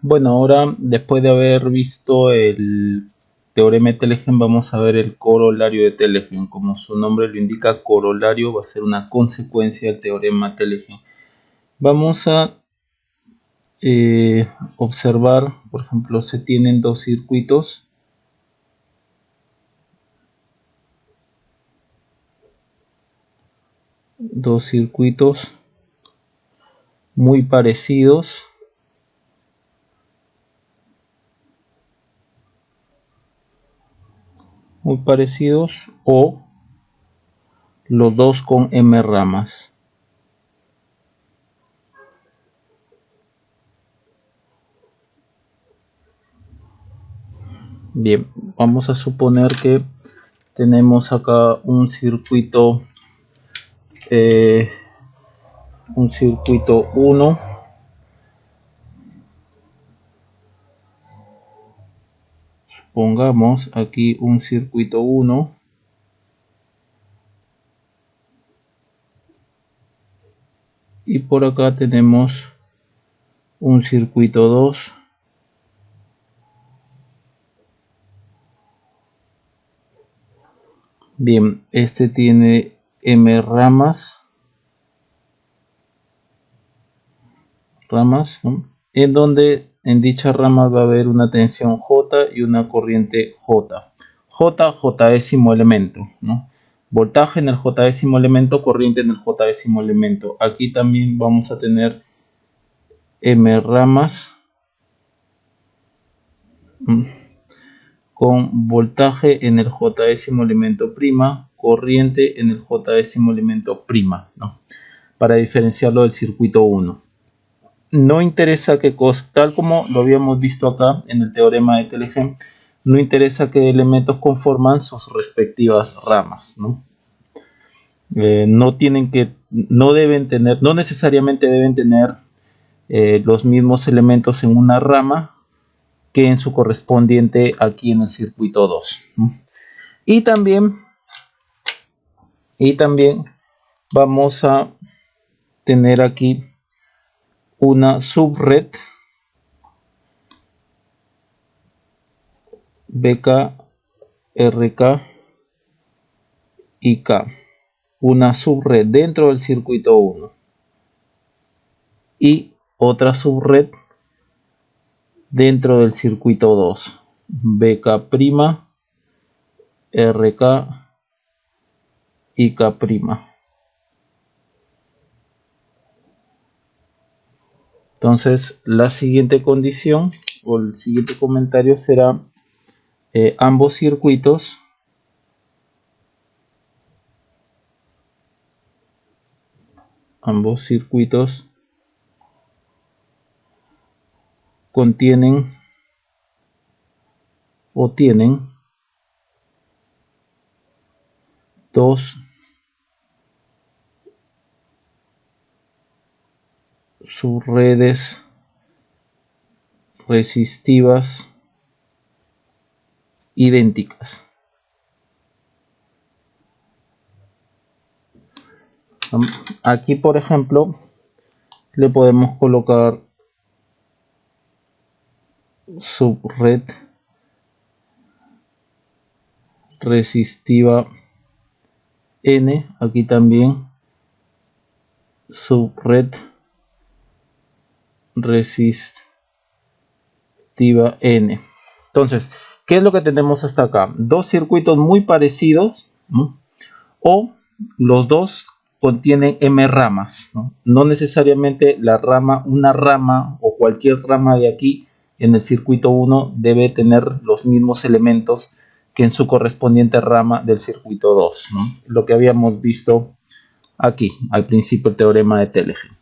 Bueno, ahora después de haber visto el teorema de Telegen, vamos a ver el corolario de Telegen. Como su nombre lo indica, corolario va a ser una consecuencia del teorema de Telegen. Vamos a observar, por ejemplo, se tienen dos circuitos. Dos circuitos muy parecidos. O los dos con m ramas. Bien, vamos a suponer que tenemos acá un circuito 1. Pongamos aquí un circuito 1. Y por acá tenemos un circuito 2. Bien, este tiene m ramas, ¿no? En donde en dicha rama va a haber una tensión J y una corriente J. J-décimo elemento, ¿no? Voltaje en el J-décimo elemento, corriente en el J-décimo elemento. Aquí también vamos a tener m ramas con voltaje en el J-décimo elemento prima, corriente en el J-décimo elemento prima, ¿no? Para diferenciarlo del circuito 1. No interesa qué cosa, tal como lo habíamos visto acá en el teorema de Telegen, no interesa qué elementos conforman sus respectivas ramas, ¿no? No necesariamente deben tener los mismos elementos en una rama que en su correspondiente aquí en el circuito 2, ¿no? Y también vamos a tener aquí una subred BK, RK y K, una subred dentro del circuito 1 y otra subred dentro del circuito 2, BK', RK y K'. Entonces la siguiente condición o el siguiente comentario será ambos circuitos contienen o tienen dos subredes resistivas idénticas. Aquí, por ejemplo, le podemos colocar subred resistiva N, aquí también subred resistiva N. Entonces, ¿qué es lo que tenemos hasta acá? Dos circuitos muy parecidos, ¿no? O los dos contienen m ramas, ¿no? No necesariamente una rama o cualquier rama de aquí en el circuito 1 debe tener los mismos elementos que en su correspondiente rama del circuito 2, ¿no? Lo que habíamos visto aquí al principio, el teorema de Telegen.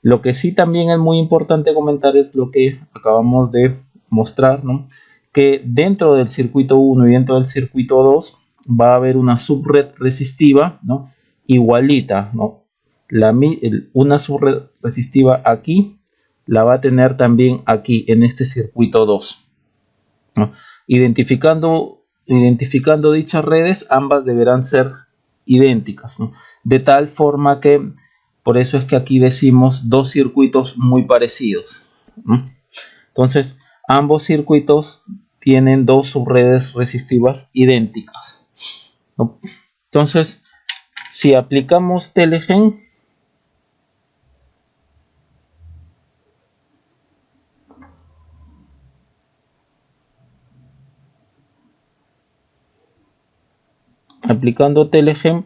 Lo que sí también es muy importante comentar es lo que acabamos de mostrar, ¿no? Que dentro del circuito 1 y dentro del circuito 2 va a haber una subred resistiva, ¿no? Igualita, ¿no? Una subred resistiva aquí la va a tener también aquí en este circuito 2, ¿no? Identificando dichas redes, ambas deberán ser idénticas, ¿no? De tal forma que, por eso es que aquí decimos dos circuitos muy parecidos, ¿no? Entonces, ambos circuitos tienen dos subredes resistivas idénticas, ¿no? Entonces, si aplicamos Telegen,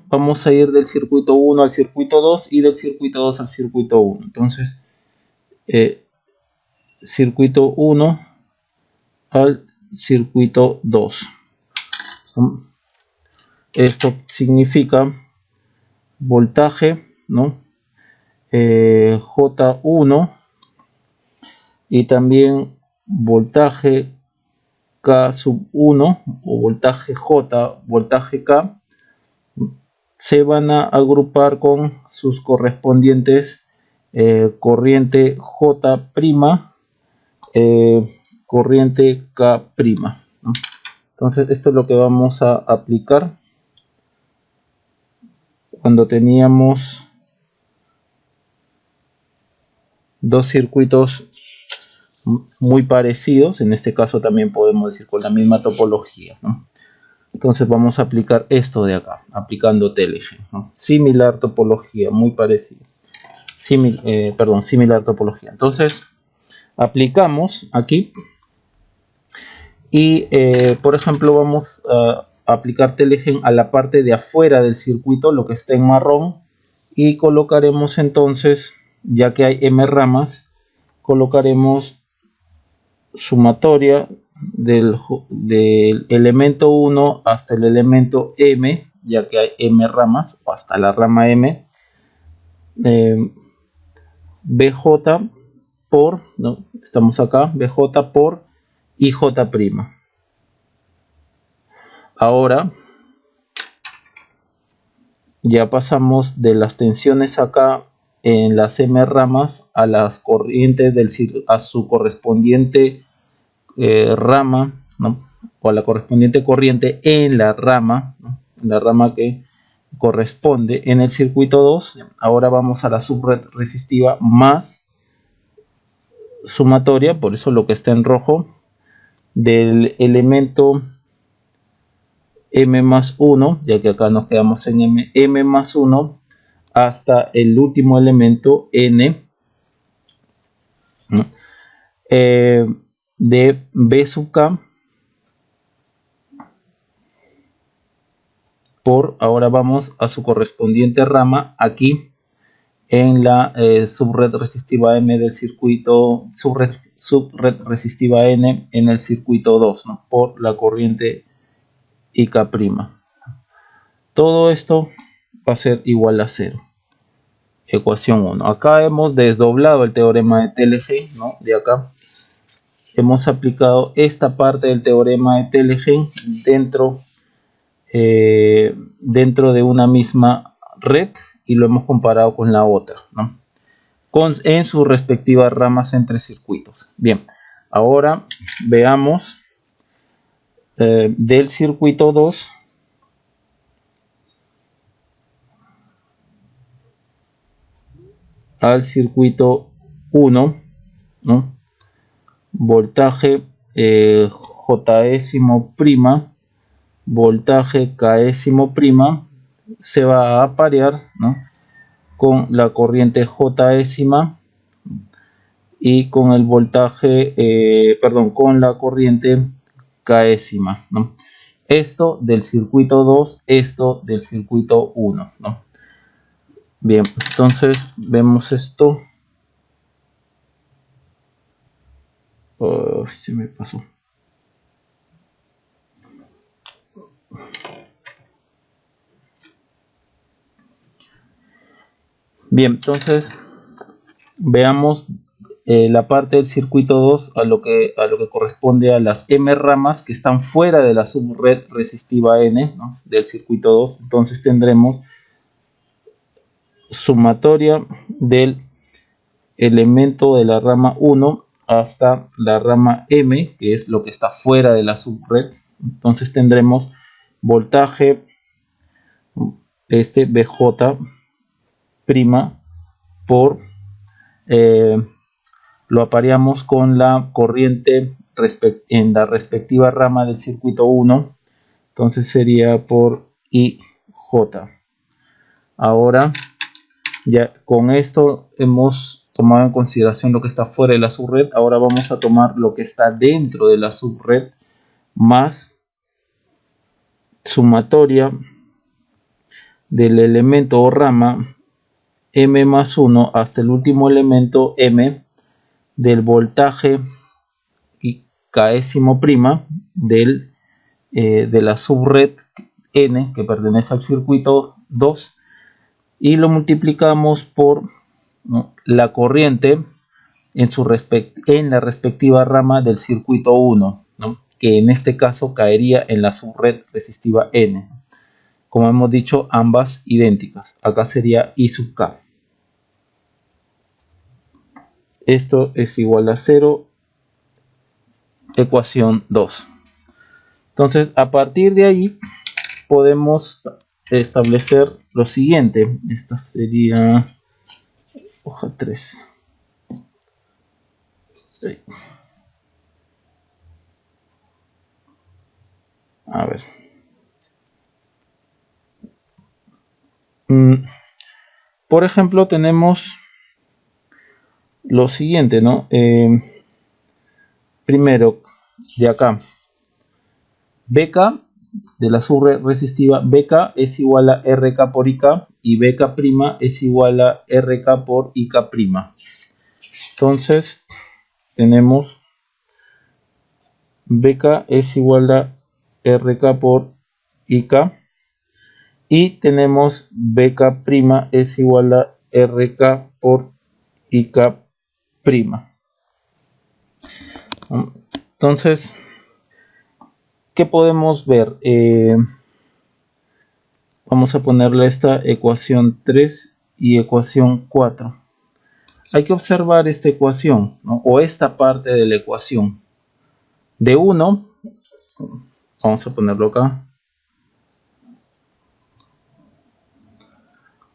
vamos a ir del circuito 1 al circuito 2 y del circuito 2 al circuito 1. Entonces, circuito 1 al circuito 2. Esto significa voltaje, ¿no? J1 y también voltaje K sub 1 o voltaje J, voltaje K, se van a agrupar con sus correspondientes corriente J', corriente K', ¿no? Entonces esto es lo que vamos a aplicar cuando teníamos dos circuitos muy parecidos. En este caso también podemos decir con la misma topología, ¿no? Entonces vamos a aplicar esto de acá, aplicando Telegen, ¿no? Similar topología, muy parecida. Similar topología. Entonces aplicamos aquí y por ejemplo vamos a aplicar Telegen a la parte de afuera del circuito, lo que está en marrón, y colocaremos entonces, ya que hay m ramas, colocaremos sumatoria del elemento 1 hasta el elemento m, ya que hay m ramas, o hasta la rama m, bj por, ¿no? Estamos acá, bj por ij'. Ahora ya pasamos de las tensiones acá en las m ramas a las corrientes a su correspondiente rama, ¿no? O a la correspondiente corriente en la rama, ¿no? En la rama que corresponde en el circuito 2. Ahora vamos a la subred resistiva más sumatoria, por eso lo que está en rojo, del elemento m más 1, ya que acá nos quedamos en m más 1, hasta el último elemento n, ¿no? De b sub k por, ahora vamos a su correspondiente rama aquí en la subred resistiva m del circuito, subred resistiva n en el circuito 2, ¿no? Por la corriente IK'. Todo esto va a ser igual a 0. Ecuación 1. Acá hemos desdoblado el teorema de Telegen, ¿no? De acá hemos aplicado esta parte del teorema de Telegen dentro de una misma red y lo hemos comparado con la otra, ¿no? En sus respectivas ramas entre circuitos. Bien, ahora veamos del circuito 2 al circuito 1, ¿no? Voltaje J'ésimo', voltaje K'ésimo', se va a aparear, ¿no? Con la corriente J'ésima y con el voltaje, con la corriente K'ésima, ¿no? Esto del circuito 2, esto del circuito 1, ¿no? Bien, entonces vemos esto. Se me pasó. Bien, entonces veamos la parte del circuito 2 a lo que corresponde a las m ramas que están fuera de la subred resistiva n, ¿no? Del circuito 2. Entonces tendremos sumatoria del elemento de la rama 1 hasta la rama m, que es lo que está fuera de la subred. Entonces tendremos voltaje bj' por lo apareamos con la corriente en la respectiva rama del circuito 1. Entonces sería por IJ. Ahora, ya con esto hemos tomado en consideración lo que está fuera de la subred. Ahora vamos a tomar lo que está dentro de la subred más sumatoria del elemento o rama M más 1 hasta el último elemento M del voltaje y késimo prima de la subred N que pertenece al circuito 2 y lo multiplicamos por, ¿no?, la corriente en la respectiva rama del circuito 1, ¿no?, que en este caso caería en la subred resistiva N. Como hemos dicho, ambas idénticas. Acá sería I sub K. Esto es igual a 0, ecuación 2. Entonces, a partir de ahí, podemos establecer lo siguiente. Esta sería hoja 3. A ver. Por ejemplo, tenemos lo siguiente, ¿no? Primero, de acá, BK de la subred resistiva, BK es igual a RK por IK y BK' es igual a RK por IK'. Entonces, tenemos BK es igual a RK por IK y tenemos BK' es igual a RK por IK'. Entonces, ¿qué podemos ver? Vamos a ponerle esta ecuación 3 y ecuación 4. Hay que observar esta ecuación, ¿no?, o esta parte de la ecuación. De 1, vamos a ponerlo acá.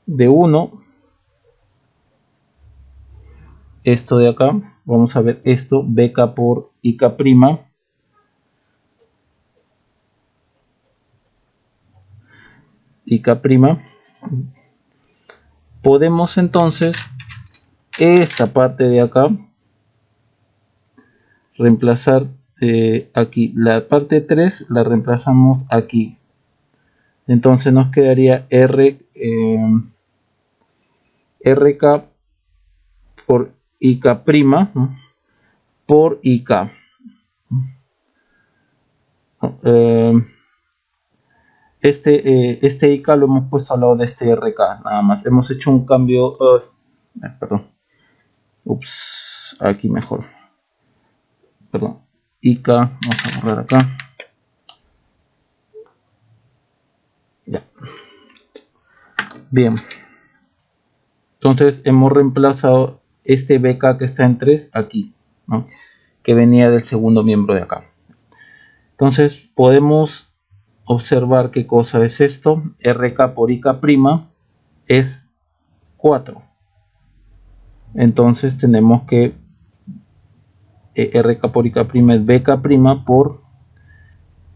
De 1, esto de acá, vamos a ver esto, BK por IK'. IK'. Podemos entonces esta parte de acá reemplazar aquí. La parte 3 la reemplazamos aquí. Entonces nos quedaría RK por IK', ¿no?, por IK. Este IK lo hemos puesto al lado de este RK, nada más. Hemos hecho un cambio. Perdón. Ups, aquí mejor. Perdón. IK, vamos a borrar acá. Ya. Bien. Entonces hemos reemplazado este BK que está en 3 aquí, ¿no?, que venía del segundo miembro de acá. Entonces podemos observar qué cosa es esto. RK por IK' es 4. Entonces tenemos que RK por IK' es BK' por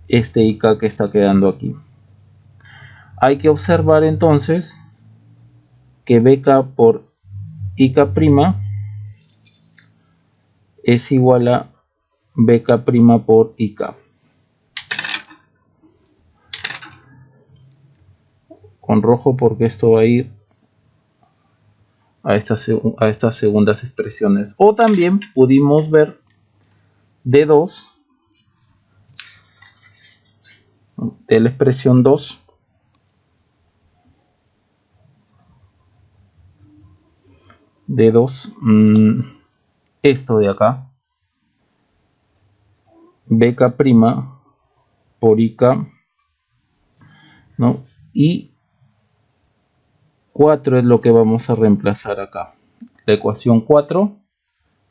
este IK que está quedando aquí. Hay que observar entonces que BK por IK' es igual a BK' por IK. Con rojo porque esto va a ir a estas segundas expresiones. O también pudimos ver D2 de la expresión 2 esto de acá, BK' por IK, ¿no?, y 4 es lo que vamos a reemplazar acá. La ecuación 4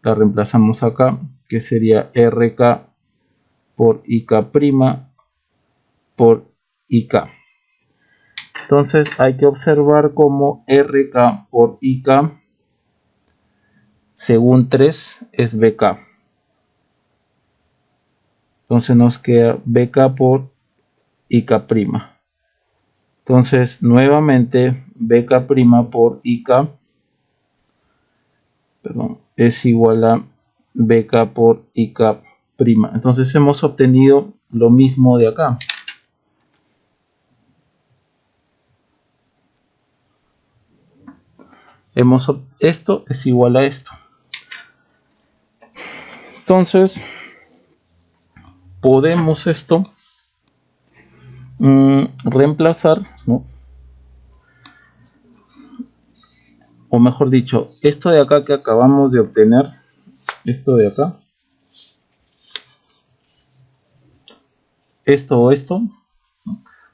la reemplazamos acá, que sería RK por IK' por IK. Entonces hay que observar cómo RK por IK según 3 es BK. Entonces nos queda BK por IK'. Entonces nuevamente BK' por IK, es igual a BK por IK'. Entonces hemos obtenido lo mismo de acá. Esto es igual a esto. Entonces podemos reemplazar, ¿no? O mejor dicho, esto de acá que acabamos de obtener, esto de acá, esto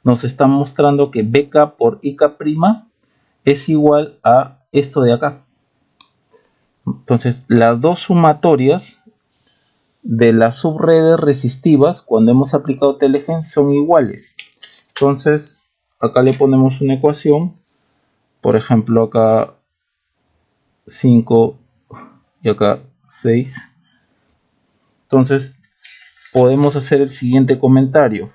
nos está mostrando que BK por IK' es igual a esto de acá. Entonces las dos sumatorias de las subredes resistivas cuando hemos aplicado Telegen son iguales. Entonces acá le ponemos una ecuación, por ejemplo acá 5 y acá 6. Entonces podemos hacer el siguiente comentario: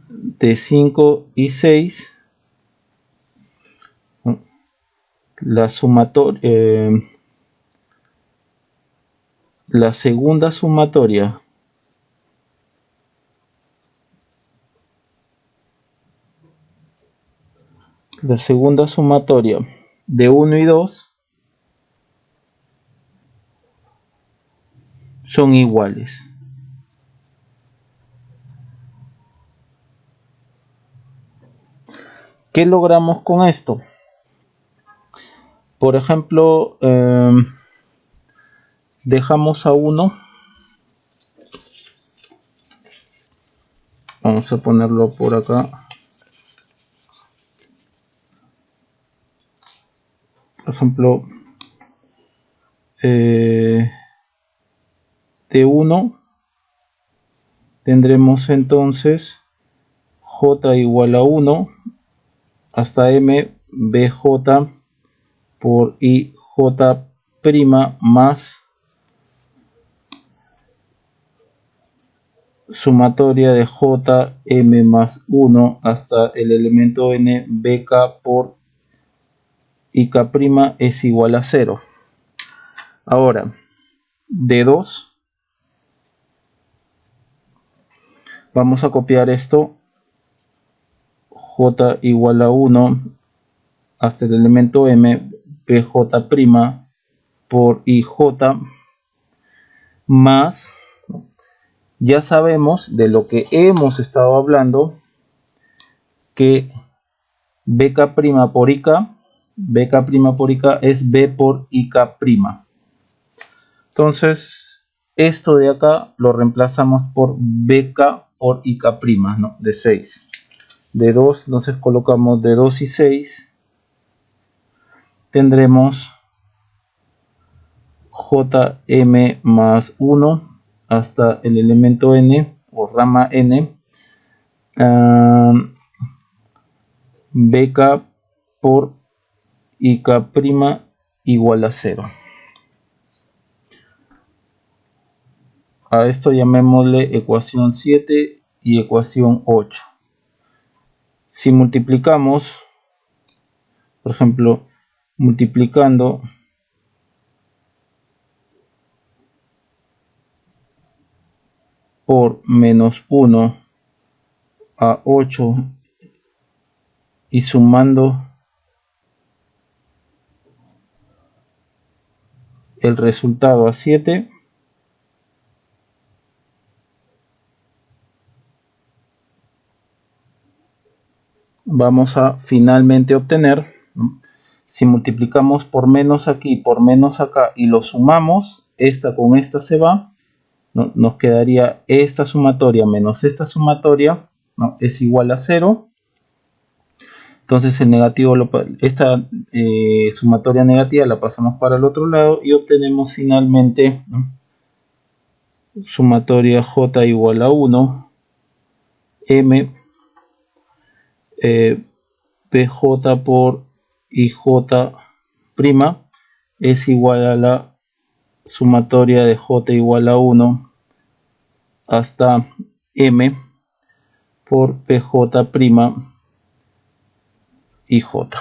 de 5 y 6 la sumatoria, la segunda sumatoria de 1 y 2 son iguales. ¿Qué logramos con esto? Por ejemplo, dejamos a 1, vamos a ponerlo por acá, por ejemplo, de 1 tendremos entonces J igual a 1 hasta M BJ por IJ' más sumatoria de JM más 1 hasta el elemento N BK por IK' es igual a 0. Ahora, de 2 vamos a copiar esto, J igual a 1 hasta el elemento M BJ' por IJ más, ya sabemos de lo que hemos estado hablando, que BK' por IK, es B por IK'. Entonces esto de acá lo reemplazamos por BK por IK', ¿no? De 6. De 2, entonces colocamos de 2 y 6, tendremos JM más 1 hasta el elemento N o rama N, BK por IK' igual a 0. A esto llamémosle ecuación 7 y ecuación 8. Si multiplicamos, por ejemplo, multiplicando por menos 1 a 8 y sumando el resultado a 7, vamos a finalmente obtener, ¿no? Si multiplicamos por menos aquí, por menos acá y lo sumamos, esta con esta se va, ¿no? Nos quedaría esta sumatoria menos esta sumatoria, ¿no? Es igual a 0. Entonces el negativo, esta sumatoria negativa la pasamos para el otro lado y obtenemos finalmente, ¿no? Sumatoria J igual a 1, M BJ por IJ', es igual a la sumatoria de J igual a 1 hasta M por PJ' y J.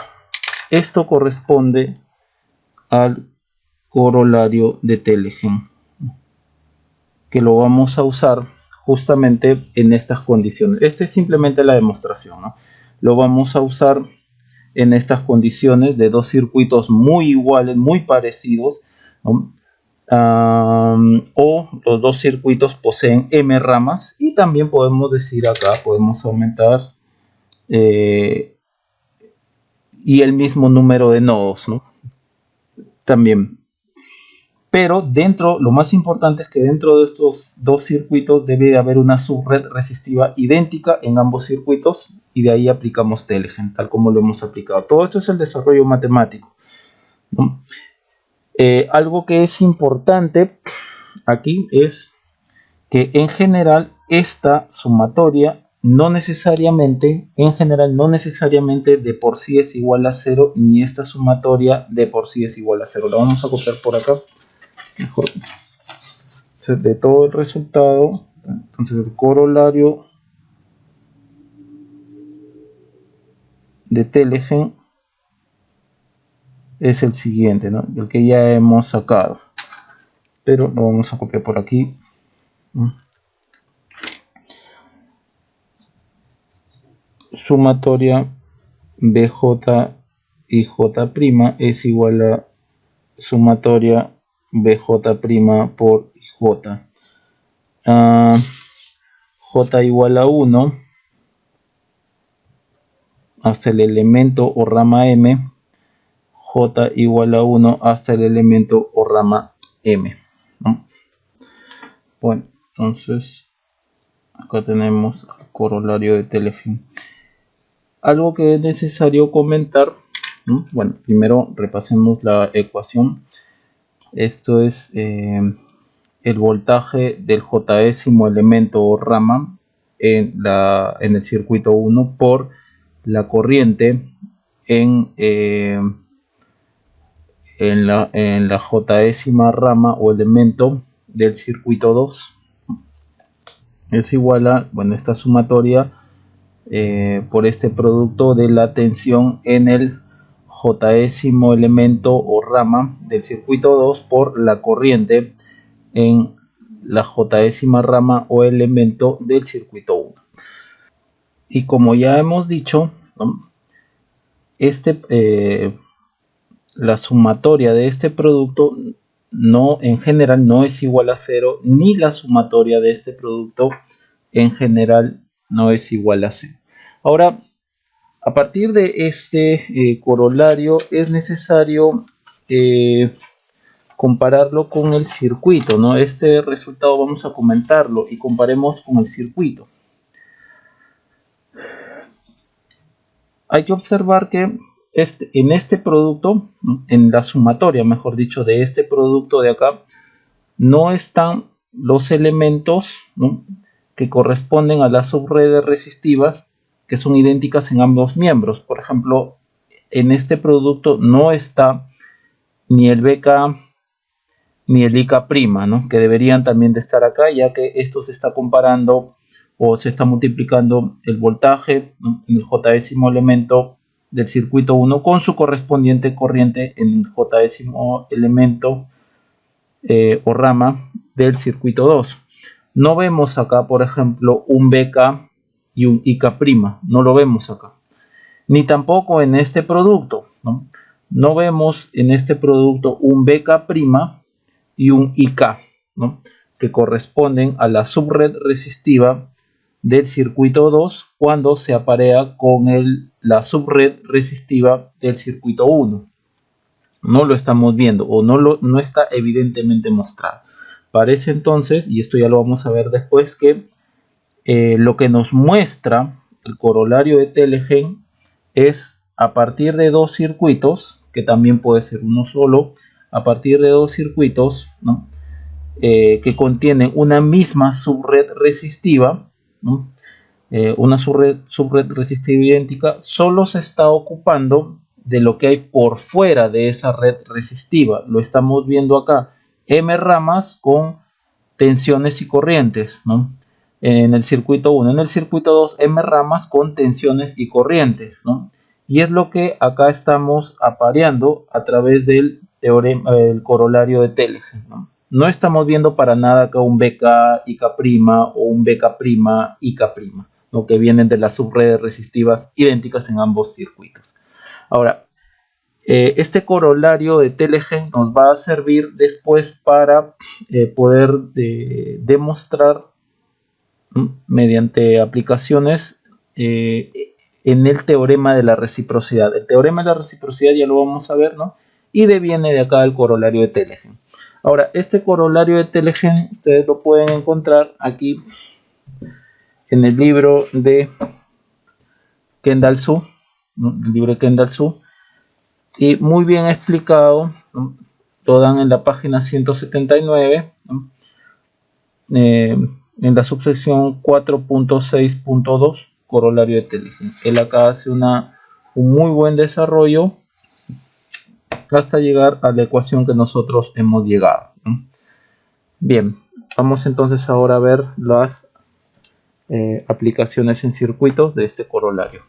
Esto corresponde al corolario de Teilgen, que lo vamos a usar justamente en estas condiciones. Esta es simplemente la demostración, ¿no? Lo vamos a usar en estas condiciones de dos circuitos muy iguales, muy parecidos, ¿no? O los dos circuitos poseen M ramas, y también podemos decir acá, podemos aumentar y el mismo número de nodos, ¿no? También. Pero dentro, lo más importante es que dentro de estos dos circuitos debe de haber una subred resistiva idéntica en ambos circuitos, y de ahí aplicamos Teilgen, tal como lo hemos aplicado. Todo esto es el desarrollo matemático, ¿no? Algo que es importante aquí es que en general esta sumatoria no necesariamente de por sí es igual a 0, ni esta sumatoria de por sí es igual a 0. La vamos a copiar por acá. Mejor. De todo el resultado, entonces el corolario de Teilgen es el siguiente, ¿no? El que ya hemos sacado, pero lo vamos a copiar por aquí. Sumatoria BJ y J' es igual a sumatoria BJ' por J. J igual a 1 hasta el elemento o rama M. J igual a 1 hasta el elemento o rama M, ¿no? Bueno, entonces acá tenemos el corolario de Teilgen. Algo que es necesario comentar, ¿no? Bueno, primero repasemos la ecuación. Esto es el voltaje del J-ésimo elemento o rama en el circuito 1 por la corriente en la J-ésima rama o elemento del circuito 2. Es igual a, bueno, esta sumatoria por este producto de la tensión en el J-ésimo elemento o rama del circuito 2 por la corriente en la J-ésima rama o elemento del circuito 1. Y como ya hemos dicho, ¿no? La sumatoria de este producto en general no es igual a 0, ni la sumatoria de este producto en general no es igual a 0. Ahora, a partir de este corolario es necesario compararlo con el circuito, ¿no? Este resultado vamos a comentarlo y comparemos con el circuito. Hay que observar que en este producto, ¿no? En la sumatoria, mejor dicho, de este producto de acá, no están los elementos, ¿no? Que corresponden a las subredes resistivas que son idénticas en ambos miembros. Por ejemplo, en este producto no está ni el BK ni el IK', ¿no? Que deberían también de estar acá, ya que esto se está comparando o se está multiplicando el voltaje, ¿no? En el J-ésimo elemento del circuito 1 con su correspondiente corriente en el J-ésimo elemento o rama del circuito 2. No vemos acá, por ejemplo, un BK y un IK', no lo vemos acá. Ni tampoco en este producto, ¿no? No vemos en este producto un BK' y un IK, ¿no? Que corresponden a la subred resistiva del circuito 2 cuando se aparea con la subred resistiva del circuito 1. No lo estamos viendo o no está evidentemente mostrado. Parece entonces, y esto ya lo vamos a ver después, que lo que nos muestra el corolario de Teilgen es a partir de dos circuitos, que también puede ser uno solo, a partir de dos circuitos, ¿no? Que contienen una misma subred resistiva, ¿no? Una subred resistiva idéntica, solo se está ocupando de lo que hay por fuera de esa red resistiva. Lo estamos viendo acá, M ramas con tensiones y corrientes, ¿no? En el circuito 1. En el circuito 2, M ramas con tensiones y corrientes, ¿no? Y es lo que acá estamos apareando a través del teorema, el corolario de Teilhard, ¿no? No estamos viendo para nada acá un BK IK' o un BK' IK', ¿no? Que vienen de las subredes resistivas idénticas en ambos circuitos. Ahora, este corolario de Teilhard nos va a servir después para poder demostrar mediante aplicaciones en el teorema de la reciprocidad. El teorema de la reciprocidad ya lo vamos a ver, ¿no? Y deviene de acá el corolario de Teilhard. Ahora, este corolario de Teilhard ustedes lo pueden encontrar aquí en el libro de Kendall Su, ¿no? El libro de Kendall Su, y muy bien explicado, ¿no? Lo dan en la página 179, ¿no? En la subsección 4.6.2, corolario de Teilhard. Él acá hace un muy buen desarrollo hasta llegar a la ecuación que nosotros hemos llegado, ¿no? Bien, vamos entonces ahora a ver las aplicaciones en circuitos de este corolario.